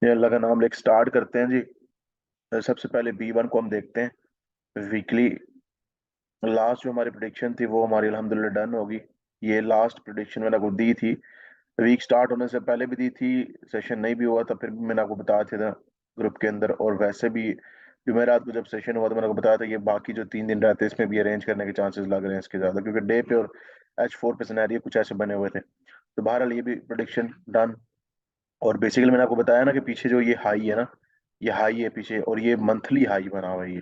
ये अल्लाह का नाम लेके स्टार्ट करते हैं जी। सबसे पहले B1 को हम देखते हैं। वीकली लास्ट जो हमारी प्रिडिक्शन थी वो हमारी अल्हम्दुलिल्लाह डन होगी। ये लास्ट प्रिडिक्शन मैंने आपको दी थी, वीक स्टार्ट होने से पहले भी दी थी। सेशन नहीं भी हुआ था फिर भी मैंने आपको बताया था ग्रुप के अंदर, और वैसे भी जुमेरात को जब सेशन हुआ तो मैंने आपको बताया था कि बाकी जो 3 दिन रहते हैं इसमें भी अरेंज करने के चांसेस लग रहे हैं इसके ज़्यादा, क्योंकि डे पे और H4 पे सिनेरियो कुछ ऐसे बने हुए थे। तो बहरहाल ये भी प्रोडिक्शन डन। और बेसिकली मैंने आपको बताया ना कि पीछे जो ये हाई है ना, ये हाई है पीछे, और ये मंथली हाई बना हुआ है ये।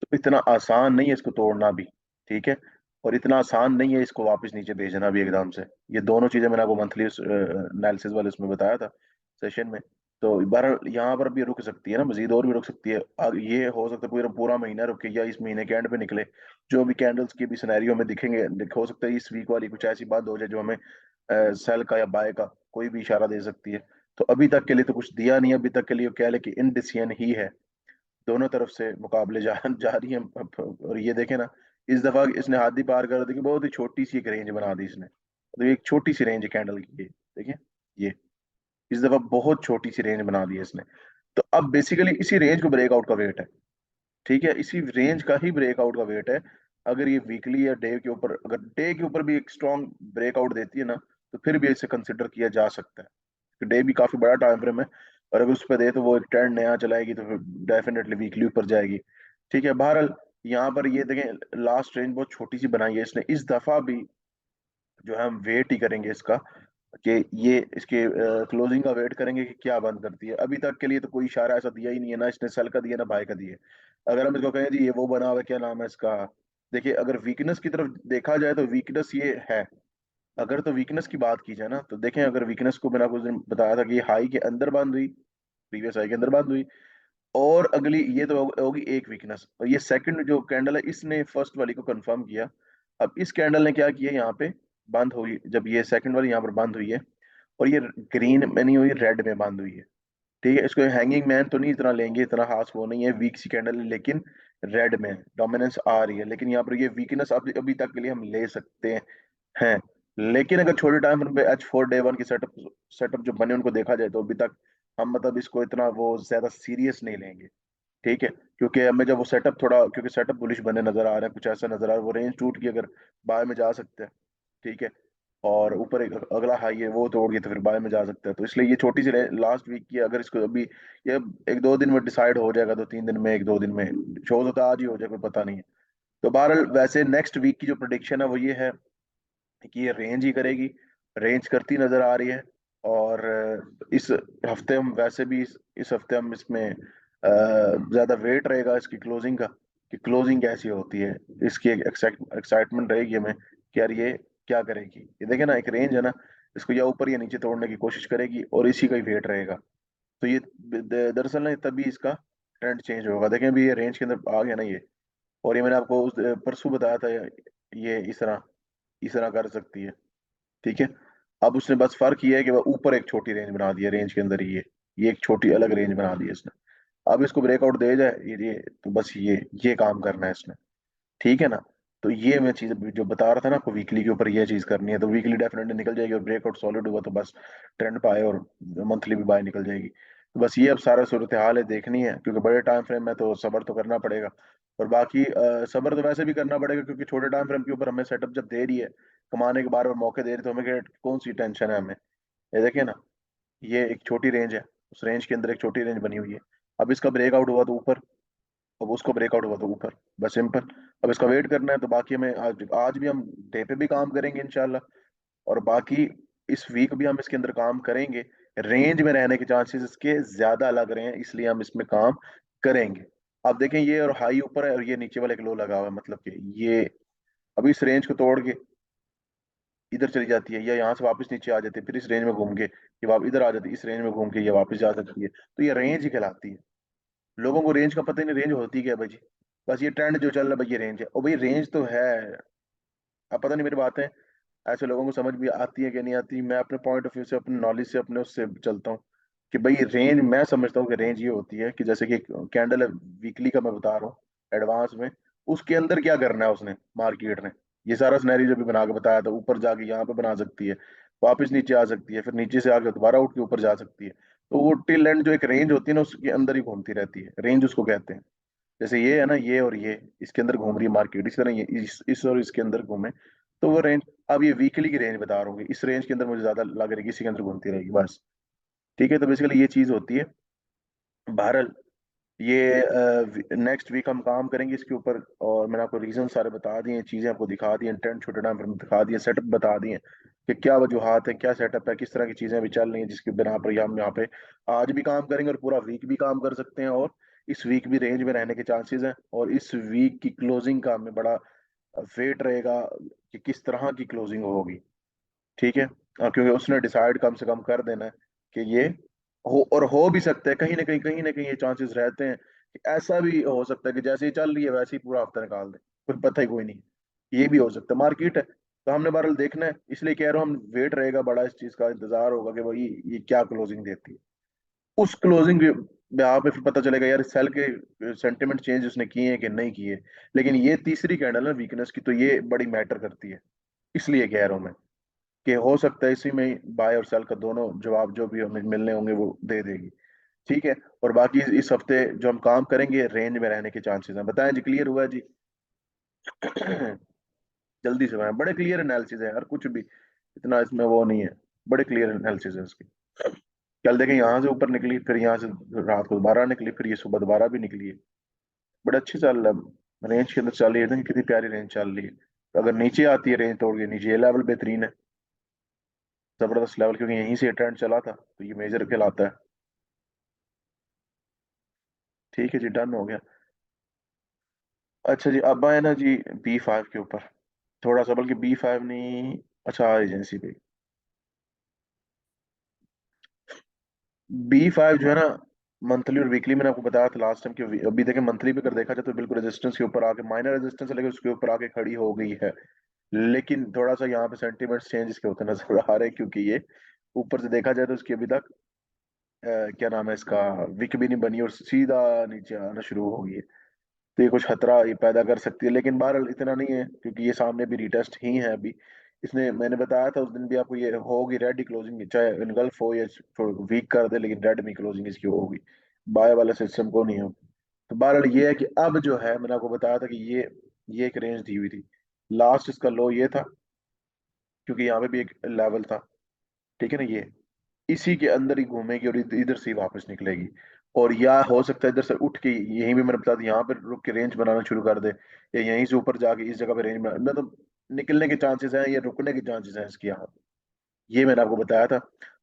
तो इतना आसान नहीं है इसको तोड़ना भी, ठीक है। और इतना आसान नहीं है इसको वापस नीचे भेजना भी एकदम से। ये दोनों चीजें मैंने आपको मंथली एनालिसिस वाले उसमें बताया था सेशन में। तो बार यहाँ पर भी रुक सकती है ना, मजीद और भी रुक सकती है। ये हो सकता है पूरा पूरा महीना रुके या इस महीने के एंड पे निकले। जो भी कैंडल्स की भी सिनेरियो में दिखेंगे, हो सकता है इस वीक वाली कुछ ऐसी बात हो जाए जो हमें सेल का या बाय का कोई भी इशारा दे सकती है। तो अभी तक के लिए तो कुछ दिया नहीं है, अभी तक के लिए कह ले कि इनडिसियन ही है। दोनों तरफ से मुकाबले जा रही हैं। और ये देखें ना, इस दफा इसने हाथ ही पार कर दी कि बहुत ही छोटी सी एक रेंज बना दी इसने। तो एक छोटी सी रेंज है कैंडल की, ये देखिए। ये इस दफा बहुत छोटी सी रेंज बना दी है इसने। तो अब बेसिकली इसी रेंज को ब्रेकआउट का वेट है, ठीक है। इसी रेंज का ही ब्रेकआउट का वेट है। अगर ये वीकली या डे के ऊपर, अगर डे के ऊपर भी एक स्ट्रॉन्ग ब्रेकआउट देती है ना, तो फिर भी इसे कंसिडर किया जा सकता है। डे भी काफी बड़ा टाइम फ्रेम है, और अगर उस पर दे तो वो एक ट्रेंड नया चलाएगी तो फिर डेफिनेटली वीकली ऊपर जाएगी, ठीक है। बहरहाल यहाँ पर ये देखें, लास्ट रेंज बहुत छोटी सी बनाई है इसने इस दफा भी। जो है हम वेट ही करेंगे इसका, कि ये इसके क्लोजिंग का वेट करेंगे कि क्या बंद करती है। अभी तक के लिए तो कोई इशारा ऐसा दिया ही नहीं है, ना इसने सेल का दिया ना बाय का दिया। अगर हम इसको कहें जी ये वो बना हुआ है, क्या नाम है इसका, देखिए अगर वीकनेस की तरफ देखा जाए तो वीकनेस ये है। अगर तो वीकनेस की बात की जाए ना, तो देखें अगर वीकनेस को मैंने आपको उस दिन बताया था कि ये हाई के अंदर बंद हुई, प्रीवियस हाई के अंदर बंद हुई। और अगली ये तो होगी एक वीकनेस, और ये सेकंड जो कैंडल है इसने फर्स्ट वाली को कंफर्म किया। अब इस कैंडल ने क्या किया, यहाँ पे बंद हुई, जब ये सेकंड वाली यहाँ पर बंद हुई है, और ये ग्रीन में नहीं हुई, रेड में बंद हुई है, ठीक है। इसको हैंगिंग मैन तो नहीं इतना लेंगे, इतना खास वो नहीं है, वीक सी कैंडल है, लेकिन रेड में डोमिनेंस आ रही है। लेकिन यहाँ पर ये वीकनेस अभी अभी तक के लिए हम ले सकते हैं। लेकिन अगर छोटे टाइम पे H4 डे 1 की सेटअप सेटअप जो बने उनको देखा जाए तो अभी तक हम मतलब इसको इतना वो ज्यादा सीरियस नहीं लेंगे, ठीक है। क्योंकि हमें जब वो सेटअप थोड़ा, क्योंकि सेटअप बुलिश बने नजर आ रहे हैं, कुछ ऐसा नजर आ रहा है, वो रेंज टूट के अगर बाय में जा सकते हैं, ठीक है। और ऊपर एक अगला हाई है वो तोड़ के तो फिर बाय में जा सकता है। तो इसलिए ये छोटी सी लास्ट वीक की, अगर इसको अभी ये 1-2 दिन में डिसाइड हो जाएगा, तो 3 दिन में 1-2 दिन में शो होता आज ही हो जाए, कोई पता नहीं है। तो बहरहाल वैसे नेक्स्ट वीक की जो प्रोडिक्शन है वो ये है कि ये रेंज ही करेगी, रेंज करती नजर आ रही है। और इस हफ्ते हम वैसे भी इस हफ्ते हम इसमें ज्यादा वेट रहेगा इसकी क्लोजिंग का, कि क्लोजिंग कैसी होती है। इसकी एक एक्साइटमेंट रहेगी हमें कि यार ये क्या करेगी। ये देखे ना, एक रेंज है ना, इसको या ऊपर या नीचे तोड़ने की कोशिश करेगी, और इसी का ही वेट रहेगा। तो ये दरअसल ना तभी इसका ट्रेंड चेंज होगा। देखें अभी ये रेंज के अंदर आ गया ना ये, और ये मैंने आपको उस परसों बताया था, ये इस तरह कर सकती है, ठीक है। अब उसने बस फर्क ये है कि वह ऊपर एक छोटी रेंज बना दी है, रेंज के अंदर ही ये एक छोटी अलग रेंज बना दी है इसने। अब इसको ब्रेकआउट दे जाए ये तो बस ये काम करना है इसने, ठीक है ना। तो ये मैं चीज जो बता रहा था ना आपको, वीकली के ऊपर ये चीज करनी है, तो वीकली डेफिनेटली निकल जाएगी, और ब्रेकआउट सॉलिड हुआ तो बस ट्रेंड पे आए, और मंथली भी बाय निकल जाएगी। तो बस ये अब सारा सूरत हाल है, देखनी है, क्योंकि बड़े टाइम फ्रेम में तो सब्र तो करना पड़ेगा। और बाकी सब्र तो वैसे भी करना पड़ेगा, क्योंकि छोटे टाइम फ्रेम के ऊपर हमें सेटअप जब दे रही है, कमाने के बार बार मौके दे रही है, तो हमें कौन सी टेंशन है हमें। ये देखिए ना, ये एक छोटी रेंज है, उस रेंज के अंदर एक छोटी रेंज बनी हुई है। अब इसका ब्रेकआउट हुआ तो ऊपर, अब उसको ब्रेकआउट हुआ तो ऊपर, बस सिंपल। अब इसका वेट करना है। तो बाकी हमें आज आज भी हम डे पे भी काम करेंगे इंशाल्लाह, और बाकी इस वीक भी हम इसके अंदर काम करेंगे। रेंज में रहने के चांसेस इसके ज्यादा लग रहे हैं, इसलिए हम इसमें काम करेंगे। अब देखें, ये और हाई ऊपर है और ये नीचे वाला एक लो लगा हुआ है, मतलब कि ये अभी इस रेंज को तोड़ के इधर चली जाती है, या यहाँ से वापस नीचे आ जाती है, फिर इस रेंज में घूम के ये वापस इधर आ जाती है, इस रेंज में घूम के ये वापस जा सकती है। तो ये रेंज ही कहलाती है। लोगों को रेंज का पता ही नहीं, रेंज होती क्या है भाई जी। बस ये ट्रेंड जो चल रहा है भाई, ये रेंज है, और भाई रेंज तो है। अब पता नहीं मेरी बातें ऐसे लोगों को समझ भी आती है कि नहीं आती। मैं अपने पॉइंट ऑफ व्यू से, अपने नॉलेज से, अपने उससे चलता हूँ कि भाई रेंज, मैं समझता हूँ कि रेंज ये होती है कि जैसे कि कैंडल है वीकली का मैं बता रहा हूँ एडवांस में, उसके अंदर क्या करना है उसने, मार्केट ने ये सारा सिनेरियो जो भी बना के बताया था, ऊपर जाके यहाँ पे बना सकती है, वापस नीचे आ सकती है, फिर नीचे से आके दोबारा उठ के ऊपर जा सकती है। तो वो टिल एंड जो एक रेंज होती है ना उसके अंदर ही घूमती रहती है, रेंज उसको कहते हैं। जैसे ये है ना, ये और ये इसके अंदर घूम रही है मार्केट, इस तरह ये इस और इसके अंदर घूमे, तो वो रेंज। अब ये वीकली की रेंज बता रहा हूँ कि इस रेंज के अंदर मुझे ज्यादा लग रही है, इसी के अंदर घूमती रहेगी बस। ठीक है, तो बेसिकली ये चीज होती है। बहरहाल ये नेक्स्ट वीक हम काम करेंगे इसके ऊपर, और मैंने आपको रीजन सारे बता दिए, चीजें आपको दिखा दी, इंटेंट छोटे टाइम पर दिखा दिए, सेटअप बता दिए कि क्या वजूहात है, क्या सेटअप है, किस तरह की चीजें अभी चल रही हैं, जिसकी बिना पर हम यहाँ पे आज भी काम करेंगे और पूरा वीक भी काम कर सकते हैं, और इस वीक भी रेंज में रहने के चांसेस हैं, और इस वीक की क्लोजिंग का हमें बड़ा वेट रहेगा कि किस तरह की क्लोजिंग होगी। ठीक है, क्योंकि उसने डिसाइड कम से कम कर देना है कि ये हो, और हो भी सकता है कहीं ना कहीं ये चांसेस रहते हैं कि ऐसा भी हो सकता है कि जैसे ही चल रही है वैसे ही पूरा हफ्ता निकाल दे, कोई पता ही कोई नहीं। ये भी हो सकता है, मार्केट है, तो हमने बहरहाल देखना है, इसलिए कह रहा हूँ हम वेट रहेगा बड़ा, इस चीज का इंतजार होगा कि भाई ये क्या क्लोजिंग देती है। उस क्लोजिंग ब्याह पे फिर पता चलेगा यार सेल के सेंटिमेंट चेंज उसने किए हैं कि नहीं किए। लेकिन ये तीसरी कैंडल है वीकनेस की, तो ये बड़ी मैटर करती है, इसलिए कह रहा हूँ मैं कि हो सकता है इसी में बाय और सेल का दोनों जवाब जो भी हमें मिलने होंगे वो दे देगी। ठीक है, और बाकी इस हफ्ते जो हम काम करेंगे रेंज में रहने के चांसेस हैं। बताएं जी, क्लियर हुआ जी? जल्दी से बताएं, बड़े क्लियर एनालिसिस है यार, कुछ भी इतना इसमें वो नहीं है, बड़े क्लियर एनालिसिस है इसकी। कल देखें यहाँ से ऊपर निकली, फिर यहाँ से रात को दोबारा निकली, फिर ये सुबह दोबारा भी निकली है, बड़ा अच्छी चल रहा है, रेंज के अंदर चल रही है, देखिए कितनी प्यारी रेंज चल रही है। तो अगर नीचे आती है रेंज तोड़ के नीचे, ये लेवल बेहतरीन है, जबरदस्त लेवल, क्योंकि यहीं से ट्रेंड चला था, तो ये मेजर कहलाता है। ठीक है जी, डन हो गया। अच्छा जी, अब आए ना जी B5 के ऊपर, थोड़ा सा, बल्कि B5 नहीं, अच्छा एजेंसी पे। B5 जो है ना, मंथली और वीकली मैंने आपको बताया था लास्ट टाइम कि अभी देखें मंथली भी अगर देखा जाए तो बिल्कुल रेजिस्टेंस के ऊपर आके, माइनर रेजिस्टेंस है लेकिन उसके ऊपर आके खड़ी हो गई है। लेकिन थोड़ा सा यहाँ पे सेंटीमेंट्स चेंज इसके होते नजर आ रहे हैं, क्योंकि ये ऊपर से देखा जाए तो उसकी अभी तक क्या नाम है इसका, विक भी नहीं बनी और सीधा नीचे आना शुरू हो गई है। तो ये कुछ खतरा ये पैदा कर सकती है, लेकिन बहरहाल इतना नहीं है क्योंकि ये सामने भी रिटेस्ट ही है अभी। इसने, मैंने बताया था उस दिन भी आपको, ये होगी रेड ही क्लोजिंग, चाहे इनगल्फ हो या वीक कर दे, लेकिन रेड में क्लोजिंग इसकी होगी, बाय वाला सिस्टम को नहीं होगी। तो बहरहाल ये है कि अब जो है, मैंने आपको बताया था कि ये एक रेंज दी हुई थी, लास्ट इसका लो ये था, क्योंकि यहाँ पे भी एक लेवल था। ठीक है ना, ये इसी के अंदर ही घूमेगी और इधर से ही वापस निकलेगी, और या हो सकता है इधर से उठ के, यहीं भी मैंने बता दिया, यहाँ पे रुक के रेंज बनाना शुरू कर दे, या यहीं से ऊपर जाके इस जगह पे रेंज बना, मतलब निकलने के चांसेस हैं या रुकने के चांसेस हैं इसकी यहाँ। ये मैंने आपको बताया था।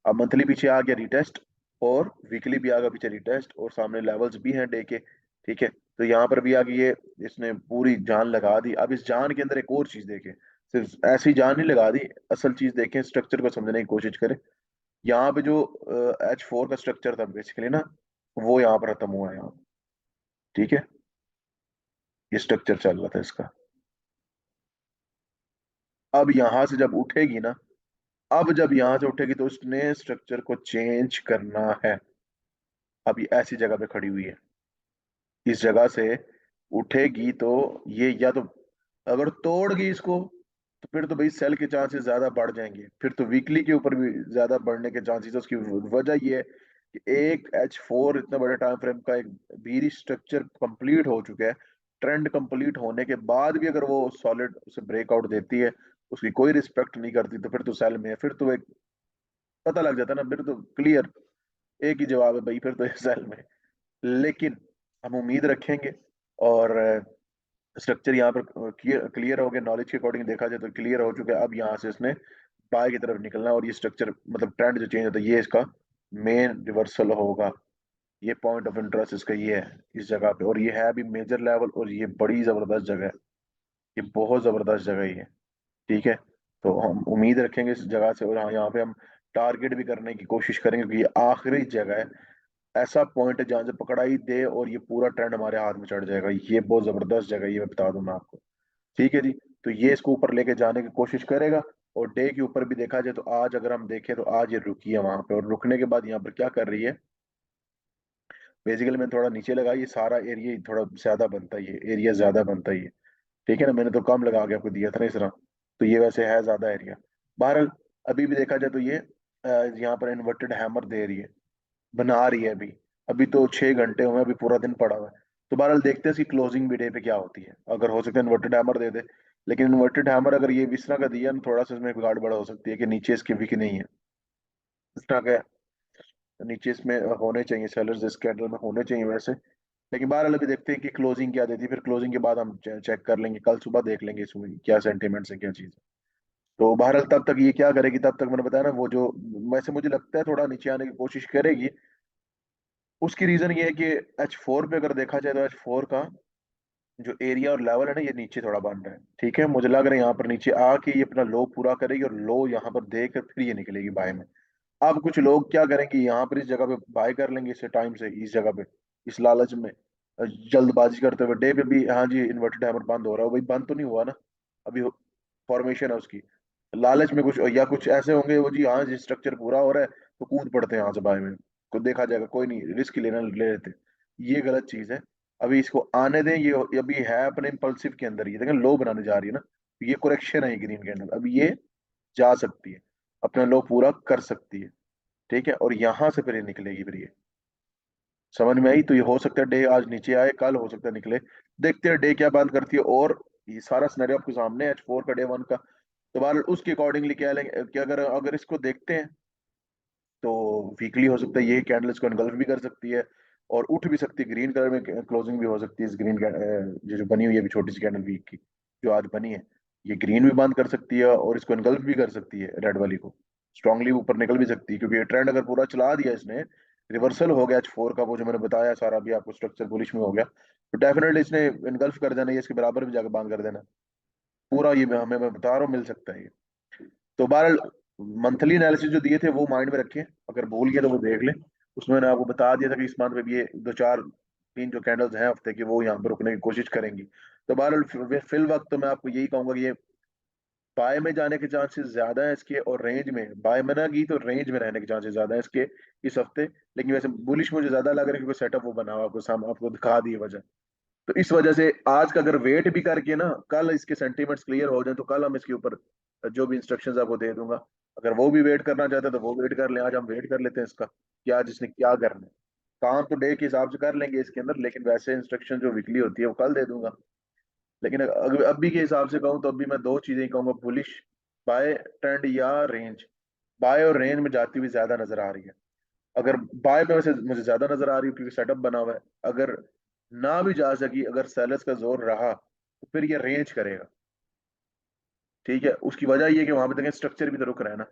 अब मंथली पीछे आ गया रिटेस्ट, और वीकली भी आ गया पीछे रिटेस्ट, और सामने लेवल्स भी हैं डे के। ठीक है, तो यहाँ पर भी आ गई ये, इसने पूरी जान लगा दी। अब इस जान के अंदर एक और चीज देखें, सिर्फ ऐसी जान नहीं लगा दी, असल चीज देखें, स्ट्रक्चर को समझने की कोशिश करें। यहाँ पे जो H4 का स्ट्रक्चर था बेसिकली ना, वो यहाँ पर खत्म हुआ है यहाँ। ठीक है, ये स्ट्रक्चर चल रहा था इसका। अब यहाँ से जब उठेगी ना, अब जब यहाँ से उठेगी तो उसने स्ट्रक्चर को चेंज करना है। अब ये ऐसी जगह पे खड़ी हुई है, इस जगह से उठेगी तो ये, या तो अगर तोड़ गई इसको, तो फिर तो भाई सेल के चांसेस ज्यादा बढ़ जाएंगे, फिर तो वीकली के ऊपर भी ज्यादा बढ़ने के चांसेस है। उसकी वजह ये है कि एक H4 इतना बड़े टाइम फ्रेम का एक बीरी स्ट्रक्चर कंप्लीट हो चुका है। ट्रेंड कंप्लीट होने के बाद भी अगर वो सॉलिड उसे ब्रेकआउट देती है, उसकी कोई रिस्पेक्ट नहीं करती, तो फिर तो सेल में है, फिर तो एक पता लग जाता है ना, फिर तो क्लियर, एक ही जवाब है भाई, फिर तो सेल में। लेकिन हम उम्मीद रखेंगे, और स्ट्रक्चर यहाँ पर क्लियर हो गया, नॉलेज के अकॉर्डिंग देखा जाए तो क्लियर हो चुका है। अब यहाँ से इसने बाय की तरफ निकलना है, और ये स्ट्रक्चर मतलब ट्रेंड जो चेंज होता है, ये इसका मेन रिवर्सल होगा। ये पॉइंट ऑफ इंटरेस्ट इसका ये है इस जगह पे, और ये है अभी मेजर लेवल, और ये बड़ी जबरदस्त जगह है, ये बहुत जबरदस्त जगह ही है। ठीक है, तो हम उम्मीद रखेंगे इस जगह से, और हाँ यहाँ पे हम टारगेट भी करने की कोशिश करेंगे, क्योंकि ये आखिरी जगह है, ऐसा पॉइंट है जहां से पकड़ाई दे और ये पूरा ट्रेंड हमारे हाथ में चढ़ जाएगा। ये बहुत जबरदस्त जगह है, ये मैं बता दूं मैं आपको। ठीक है जी, तो ये इसको ऊपर लेके जाने की कोशिश करेगा। और डे के ऊपर भी देखा जाए तो आज अगर हम देखें तो आज ये रुकी है वहां पे, और रुकने के बाद यहाँ पर क्या कर रही है, बेसिकली मैं थोड़ा नीचे लगा, ये सारा एरिया थोड़ा ज्यादा बनता है, ये एरिया ज्यादा बनता है ये। ठीक है ना, मैंने तो कम लगा के आपको दिया था ना इस तरह, तो ये वैसे है ज्यादा एरिया। बहरहाल अभी भी देखा जाए तो ये यहाँ पर इन्वर्टेड हैमर दे रही है। बना रही है अभी। अभी तो 6 घंटे हुए, अभी पूरा दिन पड़ा हुआ है। तो बहरहाल देखते हैं इसकी क्लोजिंग भी डे पे क्या होती है। अगर हो सकता है इन्वर्टेड हैमर दे दे, लेकिन इन्वर्टेड हैमर अगर ये इस तरह का दिया ना, थोड़ा सा इसमें बिगाड़ बड़ा हो सकती है कि नीचे इसके विक नहीं है इस तरह का। नीचे इसमें होने चाहिए सेलर्स, इस कैंडल में होने चाहिए वैसे। लेकिन बहरहाल अभी देखते हैं कि क्लोजिंग क्या देती है, फिर क्लोजिंग के बाद हम चेक कर लेंगे, कल सुबह देख लेंगे इसमें क्या सेंटीमेंट्स है क्या चीज़ है। तो बहरहाल तब तक ये क्या करेगी, तब तक मैंने बताया ना, वो जो वैसे मुझे लगता है थोड़ा नीचे आने की कोशिश करेगी। उसकी रीजन ये है कि H4 पे अगर देखा जाए तो H4 का जो एरिया और लेवल है ना, ये नीचे थोड़ा बन रहा है। ठीक है, मुझे लग रहा है यहाँ पर नीचे आके ये अपना लो पूरा करेगी और लो यहाँ पर देकर फिर ये निकलेगी बाय में। अब कुछ लोग क्या करेंगे, यहाँ पर इस जगह पे बाय कर लेंगे इसे टाइम से, इस जगह पे इस लालच में जल्दबाजी करते हुए डे पे भी। हाँ जी, इन्वर्टेड हैमर बंद हो रहा है, वही बंद तो नहीं हुआ ना अभी, फॉर्मेशन है उसकी। लालच में कुछ या कुछ ऐसे होंगे वो जी, हाँ जी स्ट्रक्चर पूरा हो रहा है तो कूद पड़ते हैं यहाँ से बाय में। को देखा जाएगा, कोई नहीं, रिस्क लेना ले लेते। ये गलत चीज है। अभी इसको आने दें, ये अभी है अपने इम्पल्सिव के अंदर, ये देखें लो बनाने जा रही है ना। ये करेक्शन है ग्रीन कैंडल, अभी ये जा सकती है, अपना लो पूरा कर सकती है। ठीक है, और यहाँ से फिर ये निकलेगी फिर ये, समझ में आई। तो ये हो सकता है डे आज नीचे आए, कल हो सकता है निकले। देखते हैं डे क्या बात करती है। और ये सारा सिनेरियो आपके सामने है H4 का, डे 1 का। तो बार उसके अकॉर्डिंगली क्या लेंगे, क्या अगर अगर इसको देखते हैं तो वीकली हो सकता है ये कैंडल इसको एनगल्फ भी कर सकती है और उठ भी सकती है, ग्रीन कलर में क्लोजिंग भी हो सकती है इस ग्रीन जो जो बनी हुई है अभी छोटी सी कैंडल वीक की जो आज बनी है। ये ग्रीन भी बंद कर सकती है और इसको एनगल्फ भी कर सकती है रेड वाली को, स्ट्रांगली ऊपर निकल भी सकती है, क्योंकि ये ट्रेंड अगर पूरा चला दिया इसने, रिवर्सल हो गया H4 का, वो जो मैंने बताया सारा भी आपको, स्ट्रक्चर बुलिश में हो गया, तो डेफिनेटली इसने एनगल्फ कर देना, ये इसके बराबर भी जाकर बंद कर देना पूरा। ये हमें, मैं बता रहा हूँ, मिल सकता है ये। तो बहरहाल मंथली एनालिसिस जो दिए थे वो माइंड में रखें, अगर भूल गए तो वो देख लें। उसमें मैंने आपको बता दिया था कि इस मंथ में भी ये दो चार तीन जो कैंडल्स हैं हफ्ते की, वो यहाँ पर रुकने की कोशिश करेंगी। तो बहरहाल फिल वक्त तो मैं आपको यही कहूंगा कि ये बाय में जाने के चांसेस ज्यादा है इसके, और रेंज में बाय में ना की तो रेंज में रहने के चांसेस ज्यादा है इसके इस हफ्ते। लेकिन वैसे बुलिश मुझे ज्यादा लग रहा है, क्योंकि सेटअप वो बना हुआ आपको सामने, आपको दिखा दी वजह। तो इस वजह से आज का अगर वेट भी करके ना, कल इसके सेंटीमेंट्स क्लियर हो जाए तो कल हम इसके ऊपर जो भी इंस्ट्रक्शंस आपको दे दूंगा। अगर वो भी वेट करना चाहते हैं तो वो वेट कर लें, आज हम वेट कर लेते हैं इसका कि आज इसने क्या करना है। काम तो डे के हिसाब से कर लेंगे इसके अंदर, लेकिन वैसे इंस्ट्रक्शन जो वीकली होती है वो कल दे दूंगा। लेकिन अगर अभी के हिसाब से कहूँ तो अभी मैं दो चीजें ही कहूंगा, बुलिश बाय ट्रेंड या रेंज। बाय और रेंज में जाती हुई ज्यादा नजर आ रही है। अगर बाय में वैसे मुझे ज्यादा नजर आ रही है क्योंकि सेटअप बना हुआ है। अगर ना भी जा सकी, अगर सेलर्स का जोर रहा तो फिर ये रेंज करेगा। ठीक है, उसकी वजह ये है कि वहां पे देखें स्ट्रक्चर भी तो रुक रहा है ना।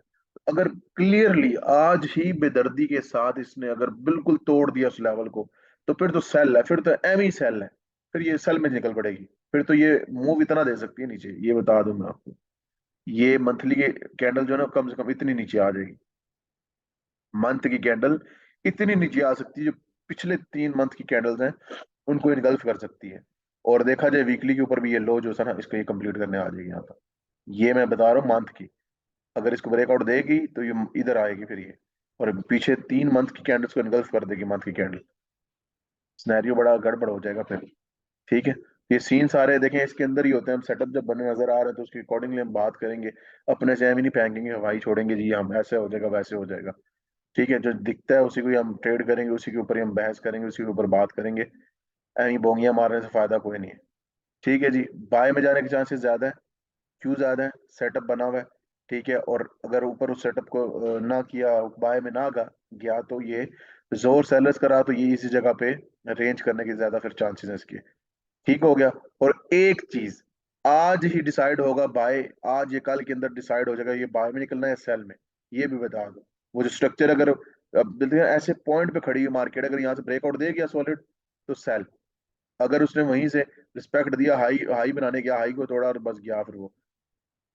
अगर क्लियरली आज ही बेदर्दी के साथ इसने अगर बिल्कुल तोड़ दिया उस लेवल को, तो फिर तो सेल है, फिर तो एम ही सेल है। फिर ये सेल में निकल पड़ेगी। फिर तो ये मूव इतना दे सकती है नीचे, ये बता दूं मैं आपको। ये मंथली के कैंडल जो है ना, कम से कम इतनी नीचे आ जाएगी। मंथ की कैंडल इतनी नीचे आ सकती है, जो पिछले 3 मंथ की कैंडल्स हैं उनको इनगल्फ कर सकती है। और देखा जाए वीकली के ऊपर भी ये लो जो था ना, इसको ये कंप्लीट करने आ जाएगी यहाँ पर। ये मैं बता रहा हूँ मंथ की, अगर इसको ब्रेकआउट देगी तो ये इधर आएगी फिर ये, और पीछे 3 मंथ की कैंडल्स को इनगल्फ कर देगी मंथ की कैंडल। सिनेरियो बड़ा गड़बड़ हो जाएगा फिर। ठीक है, ये सीन सारे देखें इसके अंदर ही होते हैं। हम सेटअप जब बने नजर आ रहे हैं तो उसके अकॉर्डिंगली हम बात करेंगे। अपने से हम ही नहीं फेंकेंगे हवाई छोड़ेंगे जी हम ऐसे हो जाएगा वैसे हो जाएगा। ठीक है, जो दिखता है उसी को ही हम ट्रेड करेंगे, उसी के ऊपर ही हम बहस करेंगे, उसी के ऊपर बात करेंगे। ऐसी बोंगियां मारने से फायदा कोई नहीं है। ठीक है जी, बाय में जाने के चांसेस ज्यादा है। क्यों ज्यादा है, सेटअप बना हुआ है। ठीक है, और अगर ऊपर उस सेटअप को ना किया, बाय में ना गया तो ये जोर सेलर्स करा तो ये इसी जगह पे रेंज करने के ज्यादा फिर चांसेस है इसके। ठीक हो गया। और एक चीज आज ही डिसाइड होगा बाय, आज ये कल के अंदर डिसाइड हो जाएगा ये बाय में निकलना है सेल में। ये भी बता दो, वो जो स्ट्रक्चर अगर अब देखते हैं ऐसे पॉइंट पे खड़ी है मार्केट, अगर यहाँ से ब्रेकआउट दे गया सॉलिड तो सेल। अगर उसने वहीं से रिस्पेक्ट दिया, हाई हाई बनाने गया, हाई को तोड़ा और बस गया, फिर वो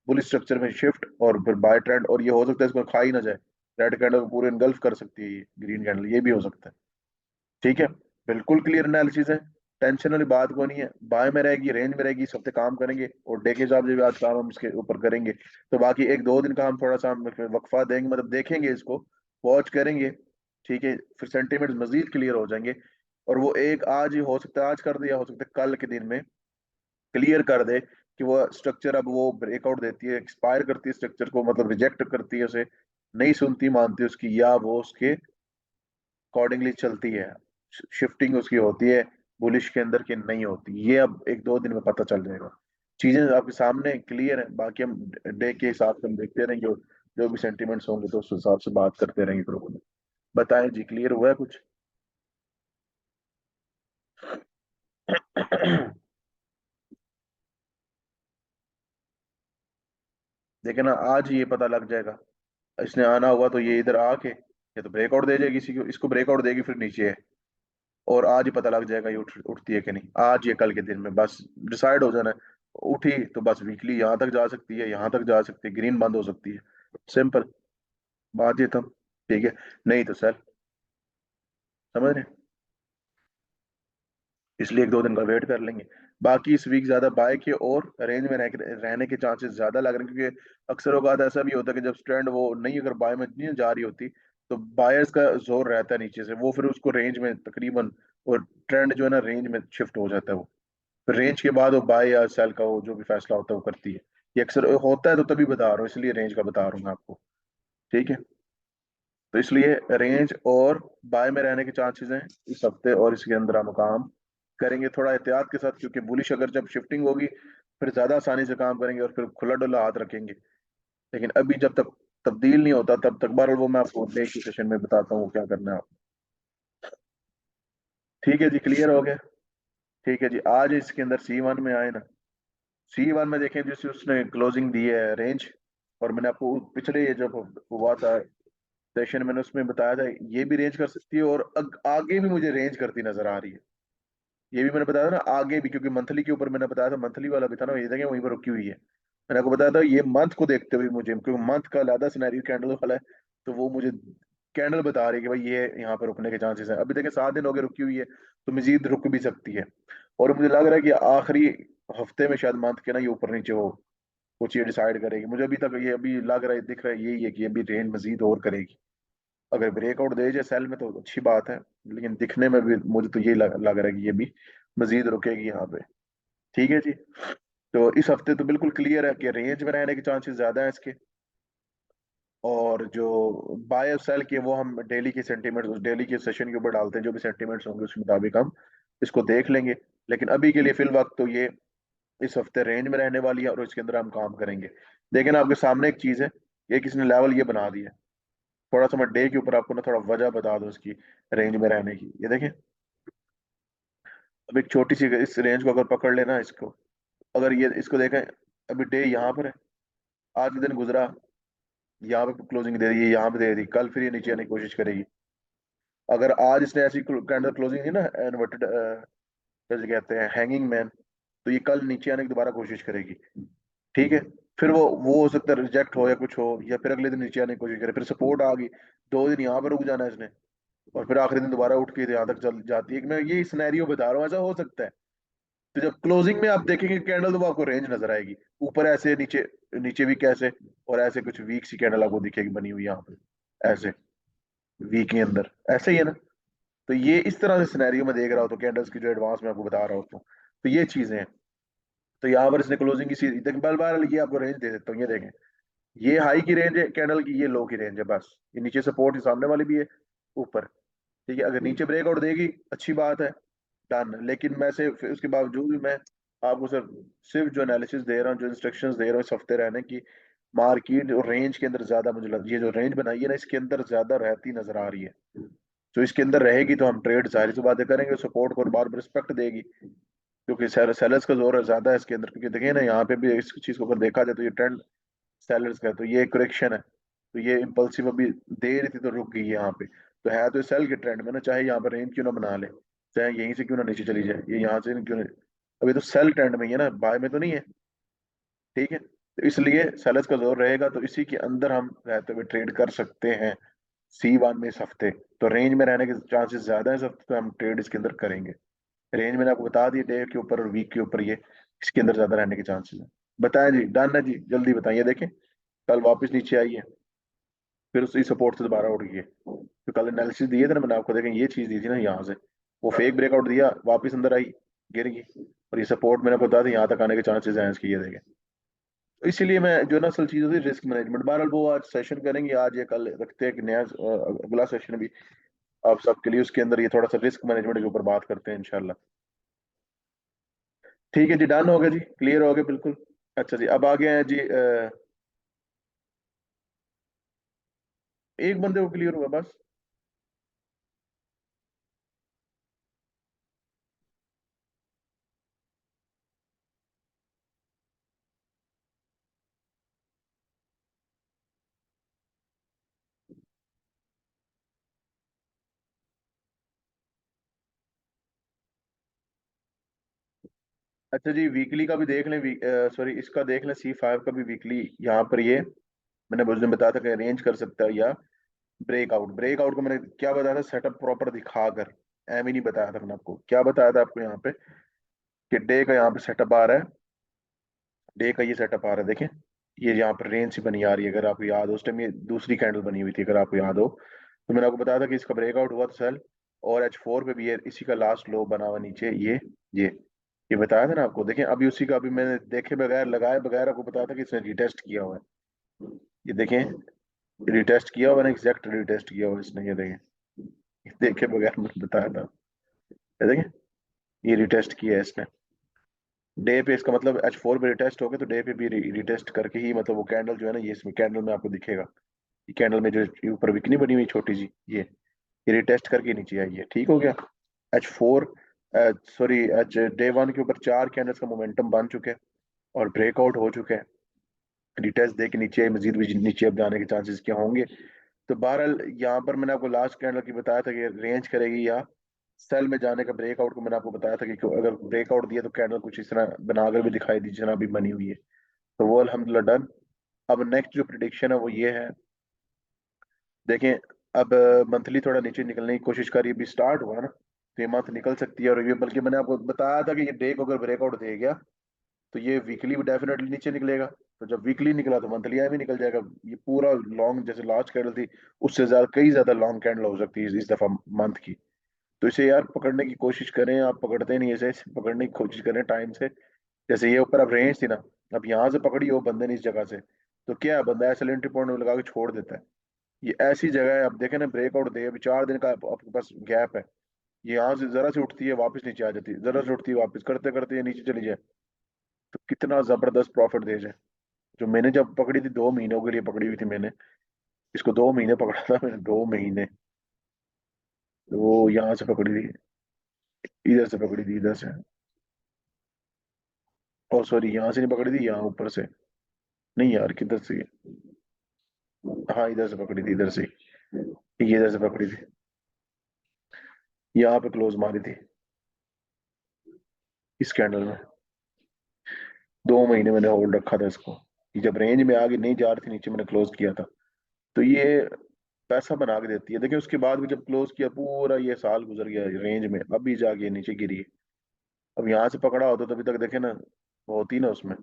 बुल स्ट्रक्चर में शिफ्ट और फिर बाय ट्रेंड, और ये हो सकता है इसको खा ही ना जाए, रेड कैंडल को पूरे इनगल्फ कर सकती है ये ग्रीन कैंडल, ये भी हो सकता है। ठीक है, बिल्कुल क्लियर एनालिसिस है, टेंशन वाली बात को नहीं है। बाय में रहेगी, रेंज में रहेगी, इस हफ्ते काम करेंगे और डे के हिसाब से भी आज काम हम इसके ऊपर करेंगे। तो बाकी 1-2 दिन का हम थोड़ा सा वक्फा देंगे, मतलब देखेंगे इसको, वॉच करेंगे। ठीक है, फिर सेंटीमेंट मजीद क्लियर हो जाएंगे। और वो एक आज ही हो सकता है, आज कर दिया, हो सकता है कल के दिन में क्लियर कर दे कि वो स्ट्रक्चर अब वो ब्रेकआउट देती है, एक्सपायर करती है स्ट्रक्चर को, मतलब रिजेक्ट करती है उसे, नहीं सुनती मानती उसकी, या वो उसके अकॉर्डिंगली चलती है, शिफ्टिंग उसकी होती है बुलिश के अंदर की नहीं होती, ये अब एक दो दिन में पता चल जाएगा। चीजें आपके सामने क्लियर है, बाकी हम डे के हिसाब से हम देखते रहेंगे, जो जो भी सेंटिमेंट्स होंगे तो उस हिसाब से बात करते रहेंगे ग्रुप में। बताएं जी, क्लियर हुआ है कुछ? देखिए ना, आज ये पता लग जाएगा, इसने आना होगा तो ये इधर आके या तो ब्रेकआउट दे जाएगी, इसी को इसको ब्रेकआउट देगी फिर नीचे है, और आज ही पता लग जाएगा ये उठती है कि नहीं, आज ये कल के दिन में बस डिसाइड हो जाना है। उठी तो बस वीकली यहाँ तक जा सकती है, यहाँ तक जा सकती है, ग्रीन बंद हो सकती है, सिंपल बात ये तब। ठीक है, नहीं तो सर, समझ रहे हैं? इसलिए एक दो दिन का वेट कर लेंगे। बाकी इस वीक ज्यादा बाय के और रेंज में रहने के चांसेस ज्यादा लग रहे हैं, क्योंकि अक्सर औकात ऐसा भी होता है कि जब ट्रेंड वो नहीं, अगर बाय में नहीं जा रही होती तो बायर्स का जोर रहता है नीचे से, वो फिर उसको रेंज में तकरीबन, और ट्रेंड जो है ना रेंज में शिफ्ट हो जाता है वो, फिर रेंज के बाद वो बाय या सेल का वो जो भी फैसला होता है वो करती है। ये अक्सर होता है, तो तभी बता रहा हूँ, इसलिए रेंज का बता रहा हूँ मैं आपको। ठीक है, तो इसलिए रेंज और बाय में रहने के चांसेस हैं इस हफ्ते, और इसके अंदर हम काम करेंगे थोड़ा एहतियात के साथ, क्योंकि बुलिश अगर जब शिफ्टिंग होगी फिर ज्यादा आसानी से काम करेंगे और फिर खुला डुला हाथ रखेंगे। लेकिन अभी जब तक तब्दील नहीं होता तब तक बार वो मैं आपको डे की सेशन में बताता हूँ क्या करना है आप। ठीक है जी, क्लियर हो गया? ठीक है जी, आज इसके अंदर C1 में आए ना, C1 में देखें जैसे उसने क्लोजिंग दी है रेंज, और मैंने आपको पिछले ये जब हुआ था सेशन, मैंने उसमें बताया था ये भी रेंज कर सकती है, और आगे भी मुझे रेंज करती नजर आ रही है। ये भी मैंने बताया था ना आगे भी, क्योंकि मंथली के ऊपर मैंने बताया था, मंथली वाला भी था ना, ये देखें वहीं पर रुकी हुई है। मैंने आपको बताया था ये मंथ को देखते हुए मुझे, क्योंकि मंथ का अलग सिनेरियो कैंडल वाला है, तो वो मुझे कैंडल बता रही है कि भाई ये यहाँ पर रुकने के चांसेस हैं। अभी देखें 7 दिन हो गए रुकी हुई है, तो मजीद रुक भी सकती है। और मुझे लग रहा है कि आखिरी हफ्ते में शायद मंथ के ना ये ऊपर नीचे हो कुछ ये डिसाइड करेगी। मुझे अभी तक ये अभी लग रहा है, दिख रहा है यही है कि अभी रेंज मजीद और करेगी। अगर ब्रेकआउट दे जाए सेल में तो अच्छी बात है, लेकिन दिखने में भी मुझे तो ये लग रहा है कि ये भी मजीद रुकेगी यहाँ पे। ठीक है जी, तो इस हफ्ते तो बिल्कुल क्लियर है कि रेंज में रहने के चांसेस ज्यादा है इसके। और जो बाय और सेल के वो हम डेली के सेंटीमेंट्स, उस डेली के सेशन के ऊपर डालते हैं, जो भी सेंटीमेंट्स होंगे उसके मुताबिक हम इसको देख लेंगे। लेकिन अभी के लिए फिल वक्त तो ये इस हफ्ते रेंज में रहने वाली है, और इसके अंदर हम काम करेंगे। देखें ना, आपके सामने एक चीज है, ये किसने लेवल ये बना दिया है। थोड़ा सा मैं डे के ऊपर आपको ना थोड़ा वजह बता दूं इसकी रेंज में रहने की। ये देखें, अब एक छोटी सी इस रेंज को अगर पकड़ लेना इसको, अगर ये इसको देखें, अभी डे यहाँ पर है, आज का दिन गुजरा, यहाँ पे क्लोजिंग दे दी, ये यहाँ पे दे दी, कल फिर ये नीचे आने की कोशिश करेगी। अगर आज इसने ऐसी कैंडल क्लोजिंग दी ना इन्वर्टेड, जैसे कहते हैं हैंगिंग मैन, तो ये कल नीचे आने की दोबारा कोशिश करेगी। ठीक है, फिर वो हो सकता है रिजेक्ट हो या कुछ हो, या फिर अगले दिन नीचे आने की कोशिश करे, फिर सपोर्ट आ गई, 2 दिन यहाँ पे रुक जाना है इसने, और फिर आखिरी दिन दोबारा उठ के यहाँ तक चल जाती है। मैं ये सिनेरियो बता रहा हूँ, ऐसा हो सकता है। तो जब क्लोजिंग में आप देखेंगे कैंडल, तो वो आपको रेंज नजर आएगी, ऊपर ऐसे, नीचे नीचे भी कैसे, और ऐसे कुछ वीक सी कैंडल आपको दिखेगी बनी हुई यहाँ पे ऐसे, वीक के अंदर ऐसे ही है ना। तो ये इस तरह से सिनेरियो में देख रहा हूँ, तो कैंडल्स की जो एडवांस में आपको बता रहा हूँ, तो ये चीजें हैं। तो यहाँ पर इसने क्लोजिंग की सीधी देख, बार बार ये आपको रेंज दे देता हूँ, ये देखें, ये हाई की रेंज है कैंडल की, ये लो की रेंज है बस। ये नीचे सपोर्ट सामने वाली भी है, ऊपर। ठीक है, अगर नीचे ब्रेकआउट देगी अच्छी बात है, डन। लेकिन मैं से फिर उसके बावजूद भी मैं आपको सर सिर्फ जो एनालिसिस दे रहा हूँ, जो इंस्ट्रक्शंस दे रहा हूँ इस हफ्ते रहने की, मार्केट और रेंज के अंदर ज्यादा मुझे ये जो रेंज बनाई है ना, इसके अंदर ज्यादा रहती नजर आ रही है। तो इसके अंदर रहेगी तो हम ट्रेड जाहिर सी बातें करेंगे, सपोर्ट को और बार रिस्पेक्ट देगी, क्योंकि सेलर्स का जोर ज्यादा है इसके अंदर। क्योंकि देखिए ना, यहाँ पे भी इस चीज को अगर देखा जाए तो ये ट्रेंड सेलर्स का है, तो ये करेक्शन है, तो ये इम्पल्सिव अभी दे रही थी तो रुक गई है यहाँ पे, तो है तो सेल के ट्रेंड में ना, चाहे यहाँ पर रेंज क्यों ना बना ले, चाहे यहीं से क्यों ना नीचे चली जाए, ये यहाँ से क्यों नहीं, अभी तो सेल ट्रेंड में ही है ना, बाय में तो नहीं है। ठीक है, तो इसलिए सेलर्स का जोर रहेगा, तो इसी के अंदर हम रहते हुए ट्रेड कर सकते हैं C1 में इस हफ्ते। तो रेंज में रहने के चांसेस ज्यादा है इस हफ्ते, तो हम ट्रेड इसके अंदर करेंगे। रेंज मैंने आपको बता दिया, डे के ऊपर और वीक के ऊपर ये इसके अंदर ज्यादा रहने के चांसेस हैं। बताएं जी, डन है जी, जल्दी बताइए। देखें, कल वापस नीचे आई है, फिर उसी सपोर्ट से दोबारा उठ गई है। तो कल एनालिसिस दिए थे ना मैंने आपको, देखें ये चीज दी थी ना यहाँ से, वो फेक ब्रेकआउट दिया, वापस अंदर आई, गिर गई, और ये सपोर्ट मैंने बता दिया यहाँ तक आने के चांसेस हैं इसके, ये देखें। तो इसीलिए मैं जो ना असल चीज होती है रिस्क मैनेजमेंट, बहरहाल वो आज सेशन करेंगे, आज या कल रखते हैं एक नया अगला सेशन भी आप सबके लिए उसके अंदर ये थोड़ा सा रिस्क मैनेजमेंट के ऊपर बात करते हैं इंशाल्लाह। ठीक है जी, डन हो गया जी, क्लियर हो गया बिल्कुल। अच्छा जी, अब आ गए हैं जी, एक बंदे को क्लियर हुआ बस। अच्छा जी, वीकली का भी देख लें, सॉरी इसका देख लें, C5 का भी वीकली यहाँ पर ये मैंने उसने बताया था कि अरेंज कर सकता है, या ब्रेकआउट। ब्रेकआउट को मैंने क्या बताया था, सेटअप प्रॉपर दिखाकर, एम ही नहीं बताया था मैंने आपको। क्या बताया था आपको यहाँ पे कि डे का यहाँ पे सेटअप आ रहा है, डे का ये सेटअप आ रहा है, देखें ये यहाँ पर रेंज सी बनी आ रही है, अगर आपको याद हो उस टाइम ये दूसरी कैंडल बनी हुई थी, अगर आपको याद हो। तो मैंने आपको बताया था कि इसका ब्रेकआउट हुआ तो सेल, और H4 पे भी है, इसी का लास्ट लो बना हुआ नीचे, ये ये बताया था ना आपको। देखें अभी उसी का, अभी मैंने देखे बगैर लगाए बगैर आपको बताया था कि इसने रिटेस्ट किया हुआ है। ये देखें, रिटेस्ट किया हुआ है, एग्जैक्ट रिटेस्ट किया हुआ है इसने, ये देखें, देखे बगैर मैंने बताया था, ये देखें, ये रिटेस्ट किया है इसने डे पे। इसका मतलब H4 पे रिटेस्ट हो गया, तो डे पे भी रिटेस्ट करके ही, मतलब वो कैंडल जो है ना, ये इसमें कैंडल में आपको दिखेगा, ये कैंडल में जो ये ऊपर विकनी बनी हुई छोटी सी, ये रिटेस्ट करके नीचे आई है, ठीक हो गया। H4, sorry H day one के ऊपर चार कैंडल्स का मोमेंटम बन चुके हैं और ब्रेकआउट हो चुके हैं, रिटेस्ट दे के नीचे, मजीद भी नीचे अब जाने के चांसेस क्या होंगे। तो बहरहाल यहाँ पर मैंने आपको लास्ट कैंडल की बताया था कि रेंज करेगी या सेल में जाने का, ब्रेकआउट को मैंने आपको बताया था कि अगर ब्रेकआउट दिया तो कैंडल कुछ इस तरह बनाकर भी दिखाई दी, जिस तरह अभी बनी हुई है। तो वो अल्हम्दुलिल्लाह डन। अब नेक्स्ट जो प्रिडिक्शन है वो ये है, देखें अब मंथली थोड़ा नीचे निकलने की कोशिश करी, अभी स्टार्ट हुआ ना, तो ये मंथ निकल सकती है, और ये बल्कि मैंने आपको बताया था कि ये डे को अगर ब्रेकआउट दे गया तो ये वीकली भी डेफिनेटली नीचे निकलेगा। तो जब वीकली निकला तो मंथली भी निकल जाएगा। ये पूरा लॉन्ग, जैसे लास्ट कैंडल थी उससे ज्यादा, कई ज्यादा लॉन्ग कैंडल हो सकती है इस दफा मंथ की। तो इसे यार पकड़ने की कोशिश करें, आप पकड़ते नहीं इसे पकड़ने की कोशिश करें टाइम से। जैसे ये ऊपर अब रेंज थी ना, अब यहाँ से पकड़ी हो बंदे ने इस जगह से, तो क्या है, बंदा ऐसे एंट्री पॉइंट में लगा के छोड़ देता है। ये ऐसी जगह है, अब देखें ना, ब्रेकआउट दे, अभी 4 दिन का आपके पास गैप है, ये यहाँ से जरा से उठती है वापस नीचे आ जाती है, जरा से उठती है वापस, करते करते ये नीचे चली जाए, तो कितना जबरदस्त प्रॉफिट दे जाए। जो मैंने जब पकड़ी थी, 2 महीनों के लिए पकड़ी हुई थी मैंने, इसको 2 महीने पकड़ा था मैंने, 2 महीने। तो वो यहाँ से पकड़ी थी, इधर से पकड़ी थी, इधर से, और सॉरी यहाँ से नहीं पकड़ी थी, यहाँ ऊपर से, नहीं यार किधर से, हाँ इधर से पकड़ी थी, इधर से, ये इधर से पकड़ी थी, यहाँ पे क्लोज मारी थी इस कैंडल में। 2 महीने मैंने होल्ड रखा था इसको, ये जब रेंज में आगे नहीं जा रही थी नीचे, मैंने क्लोज किया था। तो ये पैसा बना के देती है। देखिए उसके बाद भी जब क्लोज किया, पूरा ये साल गुजर गया रेंज में, अभी जाके नीचे गिरी है। अब यहाँ से पकड़ा होता तो अभी तक देखे ना, होती ना उसमें।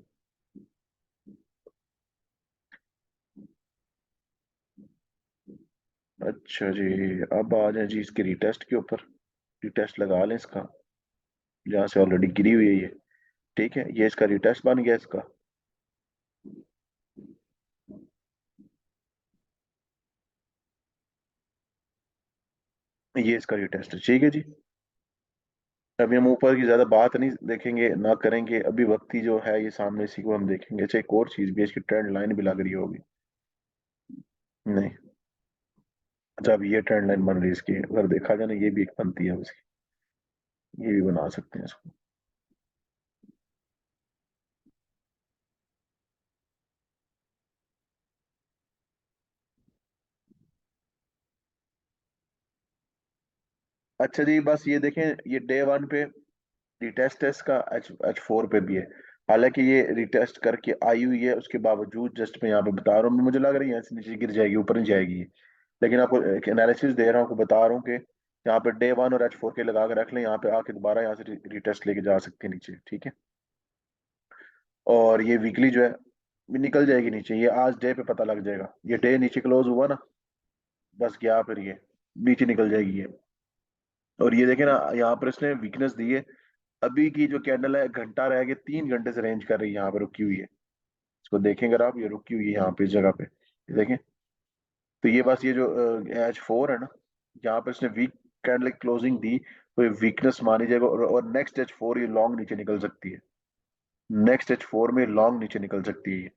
अच्छा जी, अब आ जाए जी इसके रिटेस्ट के ऊपर, रिटेस्ट लगा लें इसका, जहाँ से ऑलरेडी गिरी हुई है ये। ठीक है, ये इसका रिटेस्ट बन गया इसका, ये इसका रिटेस्ट है, ठीक है जी। अभी हम ऊपर की ज्यादा बात नहीं देखेंगे, ना करेंगे, अभी वक्त ही जो है ये सामने, इसी को हम देखेंगे। अच्छा एक और चीज भी है, इसकी ट्रेंड लाइन भी लग रही होगी, नहीं? अच्छा अब ये ट्रेंड लाइन बन रही है इसकी, अगर देखा जाए ना, ये भी एक बनती है उसकी, ये भी बना सकते हैं इसको। अच्छा जी, बस ये देखें, ये डे वन पे रिटेस्ट है इसका, H4 पे भी है। हालांकि ये रिटेस्ट करके आई हुई है, उसके बावजूद जस्ट मैं यहाँ पे बता रहा हूँ, मुझे लग रही है ऐसे नीचे गिर जाएगी, ऊपर नहीं जाएगी ये। लेकिन आपको एक एनालिसिस दे रहा हूँ, आपको बता रहा हूँ कि यहाँ पे डे वन और H4 के लगा के रख लें, यहाँ पे आके दोबारा यहाँ से रिटेस्ट लेके जा सकते हैं नीचे, ठीक है। और ये वीकली जो है ये निकल जाएगी नीचे, ये आज डे पे पता लग जाएगा, ये डे नीचे क्लोज हुआ ना, बस गया फिर ये नीचे निकल जाएगी ये। और ये देखे ना, यहाँ पर इसने वीकनेस दी है, अभी की जो कैंडल है, घंटा रह गया, 3 घंटे से रेंज कर रही है, यहाँ पे रुकी हुई है। इसको देखेंगे अगर आप, ये रुकी हुई है यहाँ पे इस जगह पे, ये देखें। तो ये बस ये जो H4 है ना, यहाँ पे इसने वीक कैंडल क्लोजिंग दी तो ये वीकनेस मानी जाएगा, और नेक्स्ट एच फोर ये लॉन्ग नीचे निकल सकती है। नेक्स्ट एच फोर में लॉन्ग नीचे निकल सकती है ये,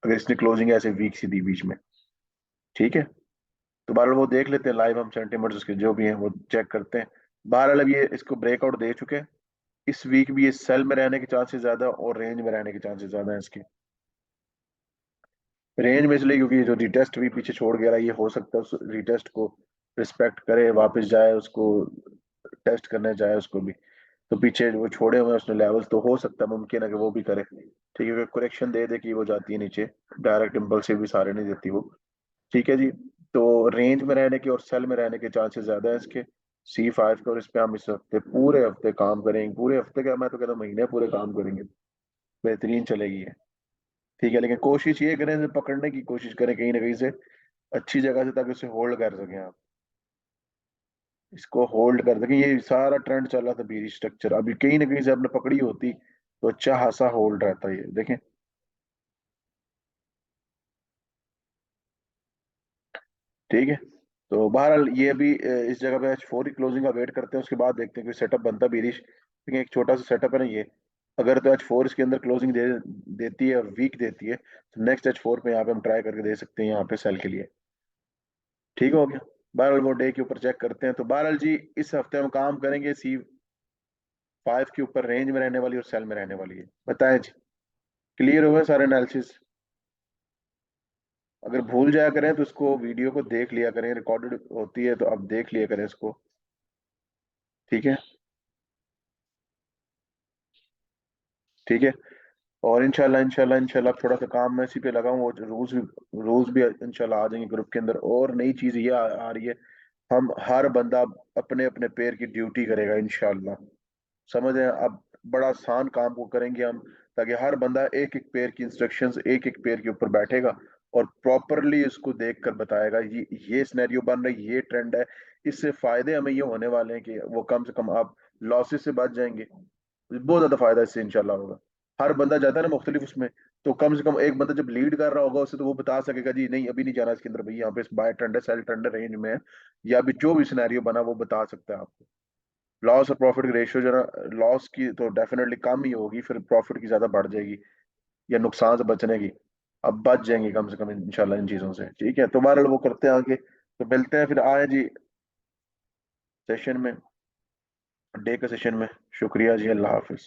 अगर इसने क्लोजिंग ऐसे वीक सी दी बीच में। ठीक है, तो बहरहाल वो देख लेते हैं लाइव, हम सेंटीमेंट्स उसके जो भी हैं वो चेक करते हैं। बहरहाल अब ये इसको ब्रेकआउट दे चुके हैं। इस वीक भी ये सेल में रहने के चांसेस ज्यादा और रेंज में रहने के चांसेस ज्यादा हैं इसके। रेंज में इसलिए क्योंकि ये जो रिटेस्ट भी पीछे छोड़ गया, ये हो सकता है उस रिटेस्ट को रिस्पेक्ट करे, वापस जाए, उसको टेस्ट करने जाए उसको भी। तो पीछे जो वो छोड़े हुए हैं उसने लेवल्स, तो हो सकता है, मुमकिन है कि वो भी करे। ठीक है, करेक्शन दे दे कि वो जाती है नीचे, डायरेक्ट इम्पल्सिव भी सारे नहीं देती वो। ठीक है जी। तो रेंज में रहने के और सेल में रहने के चांसेस ज्यादा है इसके C5 के, और इस पे हम इस हफ्ते पूरे हफ्ते काम करेंगे, पूरे हफ्ते क्या, मैं तो कहता हूँ महीने पूरे काम करेंगे, बेहतरीन चलेगी ये। ठीक है, लेकिन कोशिश ये करें, इसे पकड़ने की कोशिश करें कहीं ना कहीं से अच्छी जगह से, ताकि उसे होल्ड कर सकें आप। इसको होल्ड कर सकें, ये सारा ट्रेंड चल रहा था बीरी स्ट्रक्चर, अभी कहीं ना कहीं से आपने पकड़ी होती तो अच्छा खासा होल्ड रहता है ये, देखें। ठीक है, तो बहरहाल ये अभी इस जगह पे H4 की क्लोजिंग का वेट करते हैं, उसके बाद देखते हैं कोई सेटअप बनता है बीरिश। लेकिन एक छोटा सा सेटअप है ना ये, अगर तो H4 इसके अंदर क्लोजिंग देती है और वीक देती है, तो नेक्स्ट H4 पे यहाँ पे हम ट्राई करके दे सकते हैं यहाँ पे सेल के लिए। ठीक हो गया। बहरहाल वो डे के ऊपर चेक करते हैं। तो बहरहाल जी, इस हफ्ते हम काम करेंगे C5 के ऊपर, रेंज में रहने वाली और सेल में रहने वाली है। बताएं जी, क्लियर हो गए सारे एनालिसिस? अगर भूल जाया करें तो इसको वीडियो को देख लिया करें, रिकॉर्डेड होती है तो आप देख लिया करें इसको। ठीक है। ठीक है, और इंशाल्लाह इंशाल्लाह इंशाल्लाह थोड़ा सा काम मैं इसी पे लगा हूँ, वो रूल्स भी इंशाल्लाह आ जाएंगे ग्रुप के अंदर। और नई चीज ये आ रही है, हम हर बंदा अपने अपने पैर की ड्यूटी करेगा इंशाल्लाह। समझ रहे हैं? अब बड़ा आसान काम को करेंगे हम, ताकि हर बंदा एक एक पेयर की इंस्ट्रक्शंस एक एक पेयर के ऊपर बैठेगा और प्रॉपरली इसको देख कर बताएगा, ये सिनेरियो बन रहा है, ये ट्रेंड है। इससे फायदे हमें ये होने वाले हैं कि वो कम से कम आप लॉसेस से बच जाएंगे। बहुत ज्यादा फायदा इससे इंशाल्लाह होगा। हर बंदा जाता है ना मुख्तलिफ उसमें, तो कम से कम एक बंदा जब लीड कर रहा होगा उसे, तो वो बता सकेगा जी नहीं अभी नहीं जाना इसके अंदर, भाई यहाँ पे बाय ट्रेंड है, सेल ट्रेंड है, रेंज में है, या भी जो भी सिनेरियो बना वो बता सकता है आपको। लॉस और प्रॉफिट की रेशियो जो है, लॉस की तो डेफिनेटली कम ही होगी, फिर प्रॉफिट की ज्यादा बढ़ जाएगी, या नुकसान से बचने की अब बच जाएंगे कम से कम इंशाल्लाह इन चीजों से। ठीक है, तो बहरहाल वो करते हैं आगे, तो मिलते हैं फिर, आए जी सेशन में, डे के सेशन में। शुक्रिया जी, अल्लाह हाफिज।